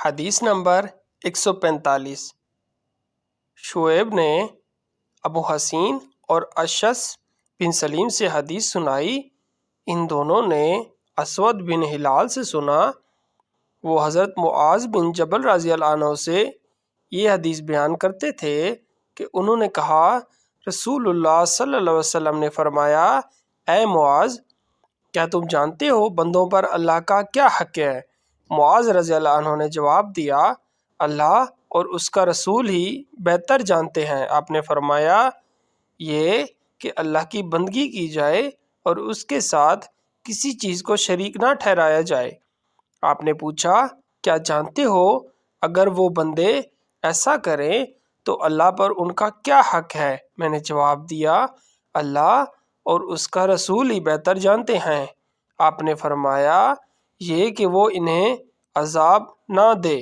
حدیث نمبر 145۔ شعیب نے ابو حسین اور اشعث بن سلیم سے حدیث سنائی۔ ان دونوں نے اسود بن ہلال سے سنا۔ وہ حضرت معاذ بن جبل رضی اللہ عنہ سے یہ حدیث بیان کرتے تھے کہ انہوں نے کہا، رسول اللہ صلی اللہ علیہ وسلم نے فرمایا، اے معاذ، کیا تم جانتے ہو بندوں پر اللہ کا کیا حق ہے؟ معاذ رضی اللہ عنہ نے جواب دیا، اللہ اور اس کا رسول ہی بہتر جانتے ہیں۔ آپ نے فرمایا، یہ کہ اللہ کی بندگی کی جائے اور اس کے ساتھ کسی چیز کو شریک نہ ٹھہرایا جائے۔ آپ نے پوچھا، کیا جانتے ہو اگر وہ بندے ایسا کریں تو اللہ پر ان کا کیا حق ہے؟ میں نے جواب دیا، اللہ اور اس کا رسول ہی بہتر جانتے ہیں۔ آپ نے فرمایا، یہ کہ وہ انہیں عذاب نہ دے۔